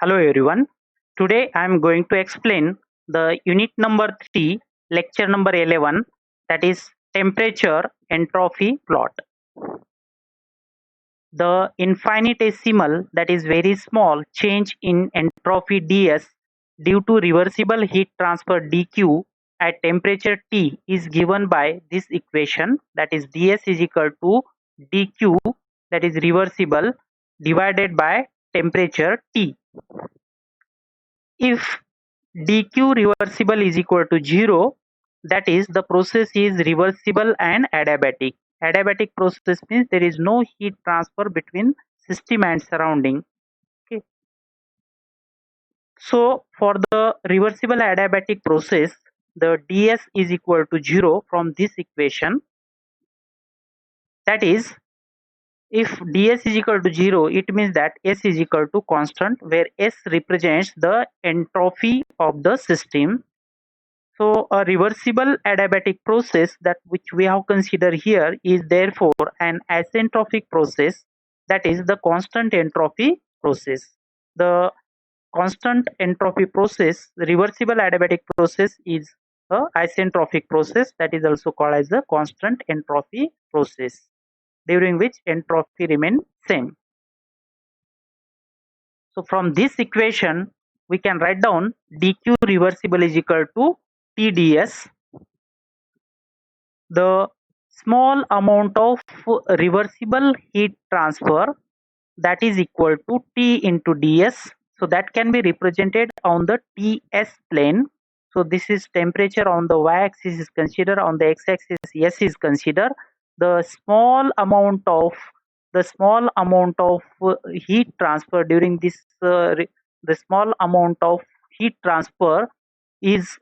Hello everyone. Today I am going to explain the unit number 3, lecture number 11, that is temperature entropy plot. The infinitesimal, that is very small, change in entropy ds due to reversible heat transfer dq at temperature T is given by this equation, that is ds is equal to dq, that is reversible, divided by temperature T. If dq reversible is equal to 0, that is the process is reversible and adiabatic. Adiabatic process means there is no heat transfer between system and surrounding. Okay. So for the reversible adiabatic process, the ds is equal to 0 from this equation. That is, if ds is equal to 0, it means that s is equal to constant, where s represents the entropy of the system. So a reversible adiabatic process that which we have considered here is therefore an asymptotic process, that is the constant entropy process. The constant entropy process, the reversible adiabatic process, is a isentropic process, that is also called as the constant entropy process, during which entropy remains same. So from this equation we can write down dq reversible is equal to TdS. The small amount of reversible heat transfer, that is equal to T into ds, so that can be represented on the Ts plane. So this is temperature on the y-axis is considered, on the x-axis S is considered. The small amount of heat transfer during this the small amount of heat transfer is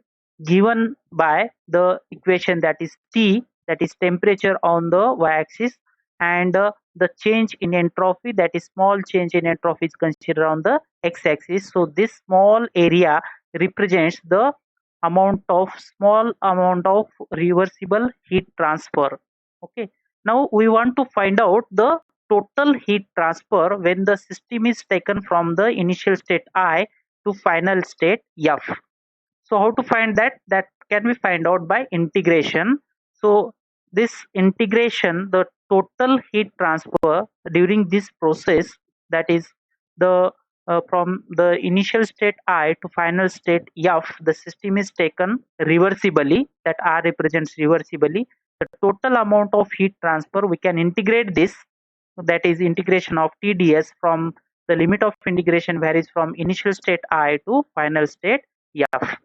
given by the equation, that is T, that is temperature on the y-axis, and the change in entropy, that is small change in entropy, is considered on the x-axis. So this small area represents the small amount of reversible heat transfer. Okay. Now we want to find out the total heat transfer when the system is taken from the initial state I to final state F. So how to find that? That can be find out by integration. So this integration, the total heat transfer during this process, that is the from the initial state I to final state F, the system is taken reversibly, that R represents reversibly. The total amount of heat transfer, we can integrate this, that is integration of TdS, from the limit of integration varies from initial state I to final state F.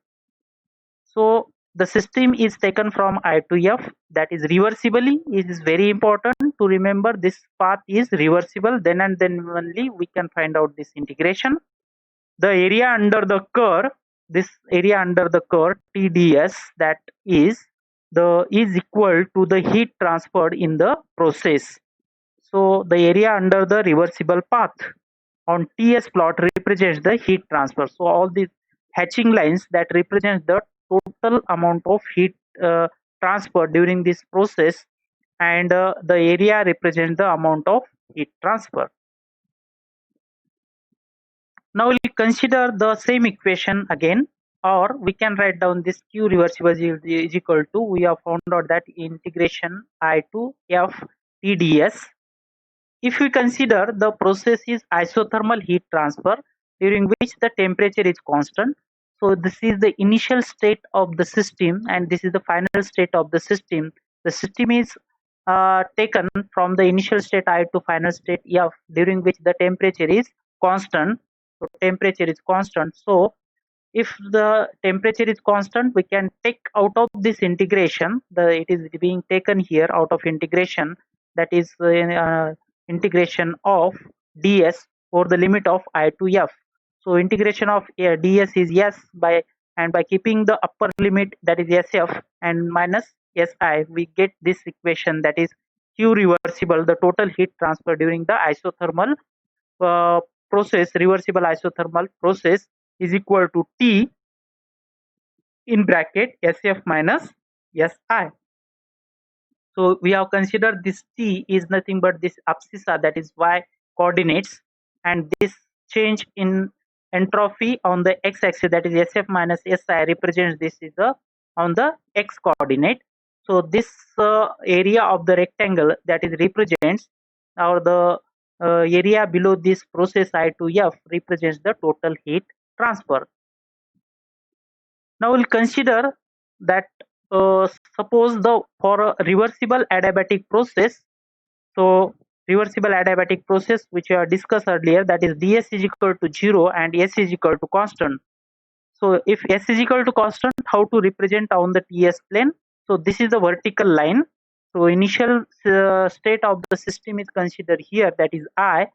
So the system is taken from I to F, that is reversibly. It is very important to remember this path is reversible, then and then only we can find out this integration. The area under the curve, this area under the curve TdS, that is equal to the heat transferred in the process. So the area under the reversible path on TS plot represents the heat transfer. So all these hatching lines that represent the total amount of heat transfer during this process, and the area represents the amount of heat transfer. Now we'll consider the same equation again, or we can write down this Q reversible is equal to, we have found out that integration I to F TdS. If we consider the process is isothermal heat transfer, during which the temperature is constant. So this is the initial state of the system and this is the final state of the system. The system is taken from the initial state I to final state F, during which the temperature is constant. So temperature is constant. So if the temperature is constant, we can take out of this integration, it is being taken here out of integration, that is integration of ds for the limit of I to F. So integration of ds is S by, and by keeping the upper limit, that is SF, and minus Si, we get this equation, that is Q reversible, the total heat transfer during the isothermal process, reversible isothermal process, is equal to T in bracket SF minus Si. So we have considered this T is nothing but this abscissa, that is Y coordinates, and this change in entropy on the x-axis, that is SF minus SI, represents this is the on the x coordinate. So this area of the rectangle that is represents, or the area below this process I to F represents the total heat transfer. Now we'll consider that suppose the for a reversible adiabatic process. So reversible adiabatic process which we have discussed earlier, that is ds is equal to 0 and s is equal to constant. So if s is equal to constant, how to represent on the TS plane? So this is the vertical line. So initial state of the system is considered here, that is I,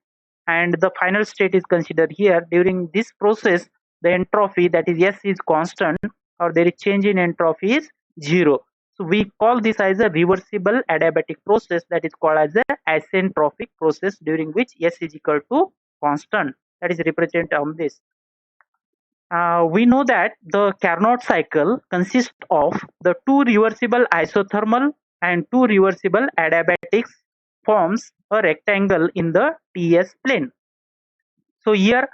and the final state is considered here. During this process, the entropy, that is S, is constant, or there is change in entropy is 0. So we call this as a reversible adiabatic process, that is called as a asentropic process, during which S is equal to constant. That is represented on this. We know that the Carnot cycle consists of the two reversible isothermal and two reversible adiabatics forms a rectangle in the TS plane. So here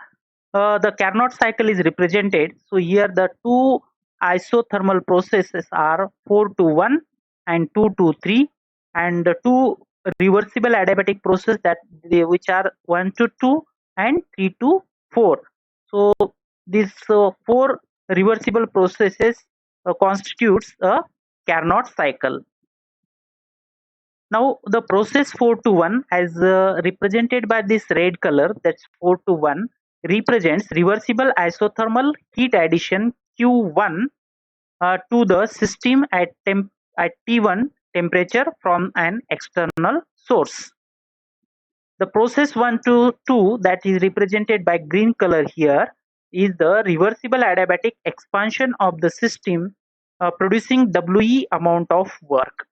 the Carnot cycle is represented. So here the two isothermal processes are 4 to 1 and 2 to 3, and the two reversible adiabatic process that which are 1 to 2 and 3 to 4. So these four reversible processes constitutes a Carnot cycle. Now the process 4 to 1, as represented by this red color, that's 4 to 1, represents reversible isothermal heat addition Q1 to the system at T1 temperature from an external source. The process 1 to 2, that is represented by green color here, is the reversible adiabatic expansion of the system producing WE amount of work.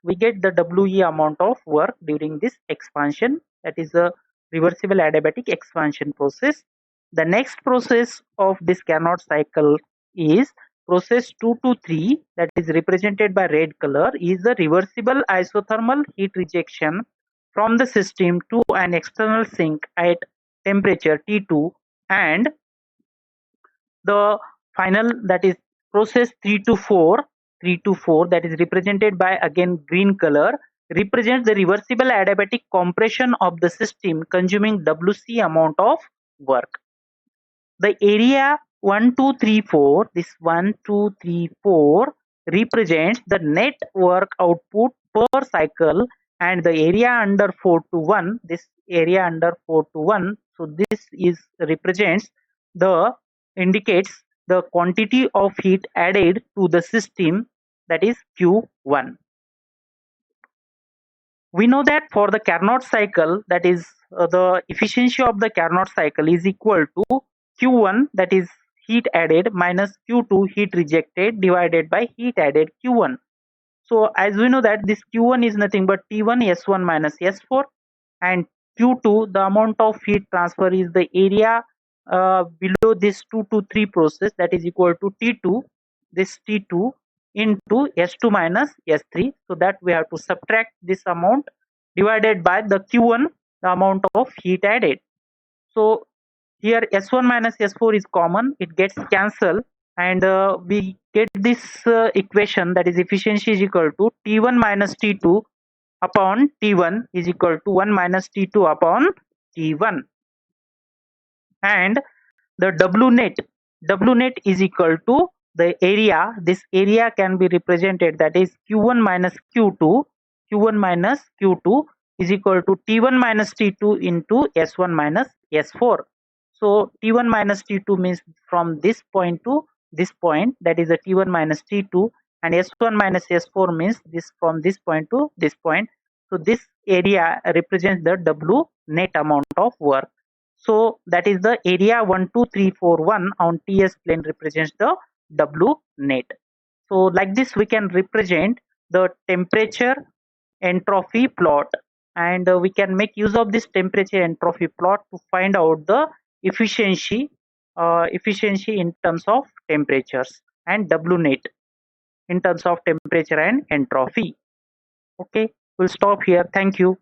We get the WE amount of work during this expansion, that is a reversible adiabatic expansion process. The next process of this Carnot cycle is process 2 to 3, that is represented by red color, is the reversible isothermal heat rejection from the system to an external sink at temperature T2, and the final, that is process 3 to 4, that is represented by again green color, represents the reversible adiabatic compression of the system consuming WC amount of work. The area 1 2 3 4, this 1 2 3 4 represents the net work output per cycle, and the area under 4 to 1, this area under 4 to 1, so this is represents the indicates the quantity of heat added to the system, that is Q1. We know that for the Carnot cycle, that is the efficiency of the Carnot cycle is equal to Q1, that is heat added, minus Q2 heat rejected, divided by heat added Q1. So as we know that this Q1 is nothing but T1 S1 minus S4, and Q2, the amount of heat transfer, is the area below this 2 to 3 process, that is equal to T2, this T2 into S2 minus S3. So that we have to subtract this amount divided by the Q1, the amount of heat added. So here S1 minus S4 is common, it gets cancelled, and we get this equation, that is efficiency is equal to T1 minus T2 upon T1 is equal to 1 minus T2 upon T1, and the W net is equal to the area. This area can be represented, that is Q1 minus Q2, is equal to T1 minus T2 into S1 minus S4. So T1 minus T2 means from this point to this point, that is the T1 minus T2, and S1 minus S4 means this from this point to this point. So this area represents the W net amount of work. So that is the area 1 2 3 4 1 on TS plane represents the W net. So like this we can represent the temperature entropy plot, and we can make use of this temperature entropy plot to find out the efficiency in terms of temperatures, and W net in terms of temperature and entropy. Okay, we'll stop here. Thank you.